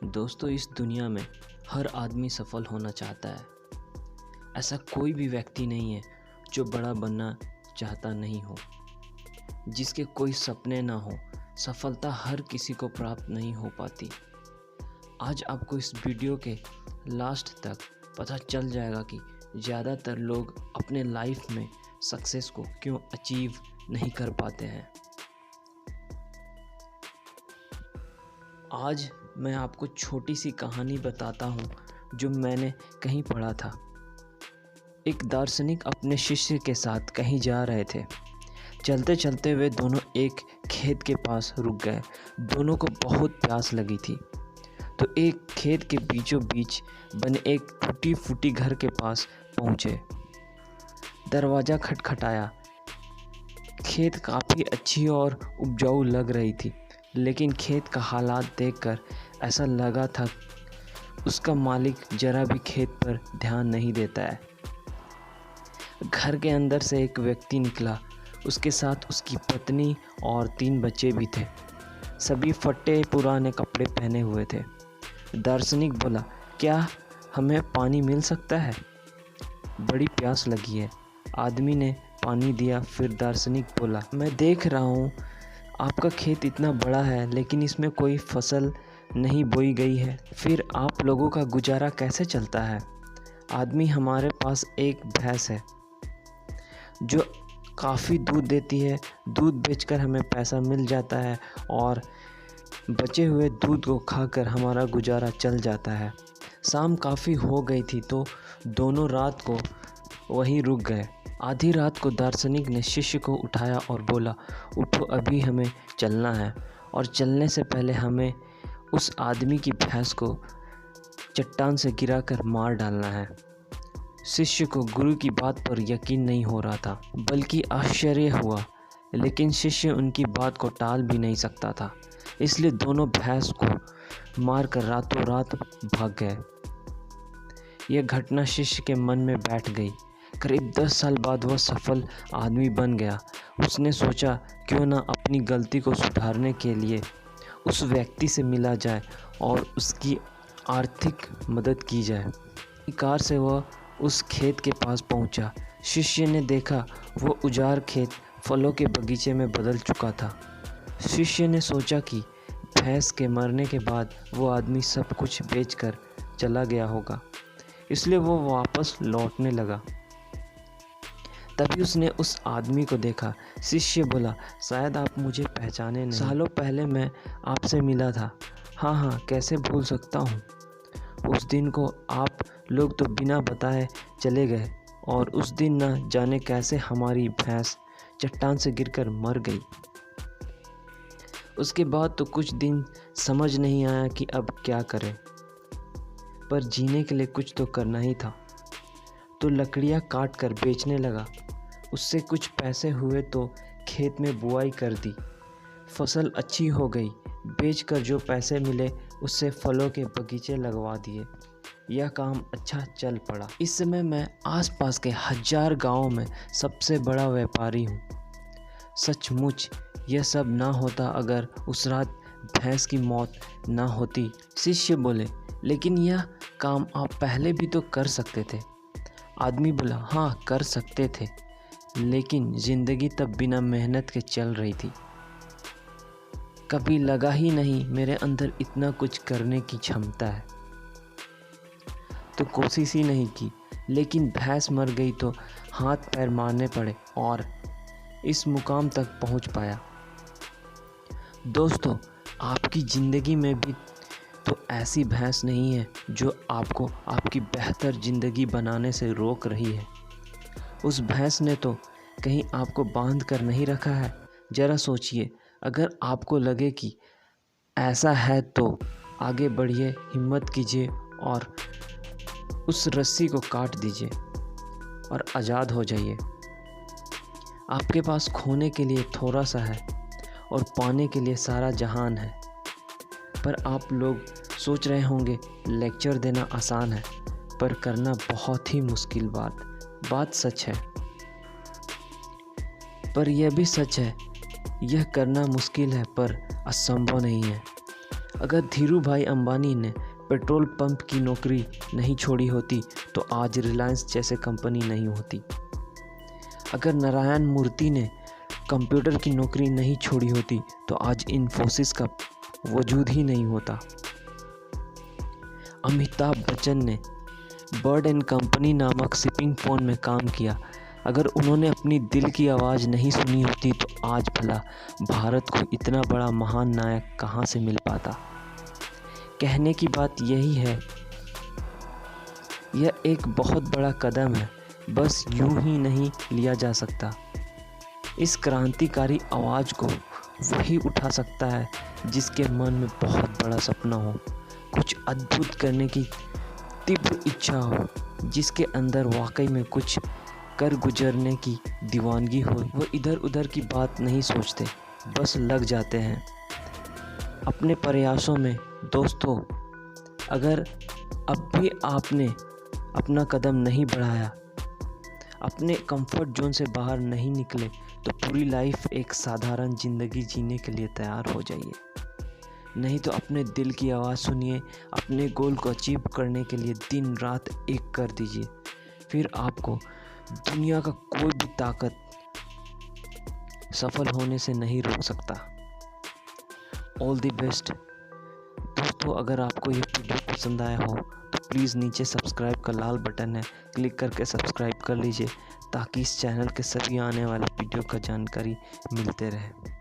दोस्तों, इस दुनिया में हर आदमी सफल होना चाहता है। ऐसा कोई भी व्यक्ति नहीं है जो बड़ा बनना चाहता नहीं हो, जिसके कोई सपने ना हो। सफलता हर किसी को प्राप्त नहीं हो पाती। आज आपको इस वीडियो के लास्ट तक पता चल जाएगा कि ज़्यादातर लोग अपने लाइफ में सक्सेस को क्यों अचीव नहीं कर पाते हैं। आज मैं आपको छोटी सी कहानी बताता हूँ जो मैंने कहीं पढ़ा था। एक दार्शनिक अपने शिष्य के साथ कहीं जा रहे थे। चलते चलते वे दोनों एक खेत के पास रुक गए। दोनों को बहुत प्यास लगी थी, तो एक खेत के बीचों बीच बने एक टूटी फूटी घर के पास पहुँचे। दरवाज़ा खटखटाया। खेत काफ़ी अच्छी और उपजाऊ लग रही थी, लेकिन खेत का हालात देखकर ऐसा लगा था उसका मालिक जरा भी खेत पर ध्यान नहीं देता है। घर के अंदर से एक व्यक्ति निकला। उसके साथ उसकी पत्नी और 3 बच्चे भी थे। सभी फटे पुराने कपड़े पहने हुए थे। दार्शनिक बोला, क्या हमें पानी मिल सकता है? बड़ी प्यास लगी है। आदमी ने पानी दिया। फिर दार्शनिक बोला, मैं देख रहा हूँ आपका खेत इतना बड़ा है, लेकिन इसमें कोई फसल नहीं बोई गई है। फिर आप लोगों का गुजारा कैसे चलता है? आदमी, हमारे पास एक भैंस है जो काफ़ी दूध देती है। दूध बेचकर हमें पैसा मिल जाता है और बचे हुए दूध को खाकर हमारा गुजारा चल जाता है। शाम काफ़ी हो गई थी, तो दोनों रात को वहीं रुक गए। आधी रात को दार्शनिक ने शिष्य को उठाया और बोला, उठो, अभी हमें चलना है, और चलने से पहले हमें उस आदमी की भैंस को चट्टान से गिराकर मार डालना है। शिष्य को गुरु की बात पर यकीन नहीं हो रहा था, बल्कि आश्चर्य हुआ, लेकिन शिष्य उनकी बात को टाल भी नहीं सकता था। इसलिए दोनों भैंस को मारकर रातों रात भाग गए। यह घटना शिष्य के मन में बैठ गई। करीब 10 साल बाद वह सफल आदमी बन गया। उसने सोचा, क्यों ना अपनी गलती को सुधारने के लिए उस व्यक्ति से मिला जाए और उसकी आर्थिक मदद की जाए। कार से वह उस खेत के पास पहुंचा। शिष्य ने देखा वो उजाड़ खेत फलों के बगीचे में बदल चुका था। शिष्य ने सोचा कि भैंस के मरने के बाद वो आदमी सब कुछ बेचकर चला गया होगा, इसलिए वो वापस लौटने लगा। तभी उसने उस आदमी को देखा। शिष्य बोला, शायद आप मुझे पहचाने नहीं। सालों पहले मैं आपसे मिला था। हाँ, कैसे भूल सकता हूँ। उस दिन को आप लोग तो बिना बताए चले गए, और उस दिन न जाने कैसे हमारी भैंस चट्टान से गिरकर मर गई। उसके बाद तो कुछ दिन समझ नहीं आया कि अब क्या करें, पर जीने के लिए कुछ तो करना ही था, तो लकड़ियाँ काट कर बेचने लगा। उससे कुछ पैसे हुए तो खेत में बुआई कर दी। फसल अच्छी हो गई। बेचकर जो पैसे मिले उससे फलों के बगीचे लगवा दिए। यह काम अच्छा चल पड़ा। इस समय मैं आसपास के 1000 गांवों में सबसे बड़ा व्यापारी हूँ। सचमुच यह सब ना होता अगर उस रात भैंस की मौत ना होती। शिष्य बोले, लेकिन यह काम आप पहले भी तो कर सकते थे। आदमी बोला, हाँ, कर सकते थे, लेकिन ज़िंदगी तब बिना मेहनत के चल रही थी। कभी लगा ही नहीं मेरे अंदर इतना कुछ करने की क्षमता है, तो कोशिश ही नहीं की। लेकिन भैंस मर गई तो हाथ पैर मारने पड़े और इस मुकाम तक पहुंच पाया। दोस्तों, आपकी ज़िंदगी में भी तो ऐसी भैंस नहीं है जो आपको आपकी बेहतर ज़िंदगी बनाने से रोक रही है। उस भैंस ने तो कहीं आपको बांध कर नहीं रखा है। ज़रा सोचिए, अगर आपको लगे कि ऐसा है तो आगे बढ़िए, हिम्मत कीजिए और उस रस्सी को काट दीजिए और आज़ाद हो जाइए। आपके पास खोने के लिए थोड़ा सा है और पाने के लिए सारा जहान है। पर आप लोग सोच रहे होंगे, लेक्चर देना आसान है, पर करना बहुत ही मुश्किल बात सच है। पर यह भी सच है, यह करना मुश्किल है पर असंभव नहीं है। अगर धीरू भाई अंबानी ने पेट्रोल पंप की नौकरी नहीं छोड़ी होती तो आज रिलायंस जैसे कंपनी नहीं होती। अगर नारायण मूर्ति ने कंप्यूटर की नौकरी नहीं छोड़ी होती तो आज इन्फोसिस का वजूद ही नहीं होता। अमिताभ बच्चन ने बर्ड एंड कंपनी नामक शिपिंग फ़ोन में काम किया। अगर उन्होंने अपनी दिल की आवाज़ नहीं सुनी होती तो आज भला भारत को इतना बड़ा महान नायक कहाँ से मिल पाता। कहने की बात यही है, यह एक बहुत बड़ा कदम है, बस यूं ही नहीं लिया जा सकता। इस क्रांतिकारी आवाज़ को वही उठा सकता है जिसके मन में बहुत बड़ा सपना हो, कुछ अद्भुत करने की तीव्र इच्छा हो, जिसके अंदर वाकई में कुछ कर गुजरने की दीवानगी हो। वो इधर उधर की बात नहीं सोचते, बस लग जाते हैं अपने प्रयासों में। दोस्तों, अगर अब भी आपने अपना कदम नहीं बढ़ाया, अपने कंफर्ट जोन से बाहर नहीं निकले, तो पूरी लाइफ एक साधारण ज़िंदगी जीने के लिए तैयार हो जाइए। नहीं तो अपने दिल की आवाज़ सुनिए, अपने गोल को अचीव करने के लिए दिन रात एक कर दीजिए। फिर आपको दुनिया का कोई भी ताकत सफल होने से नहीं रोक सकता। All the best. दोस्तों, अगर आपको ये वीडियो पसंद आया हो तो प्लीज़ नीचे सब्सक्राइब का लाल बटन है, क्लिक करके सब्सक्राइब कर लीजिए ताकि इस चैनल के सभी आने वाले वीडियो का जानकारी मिलते रहे।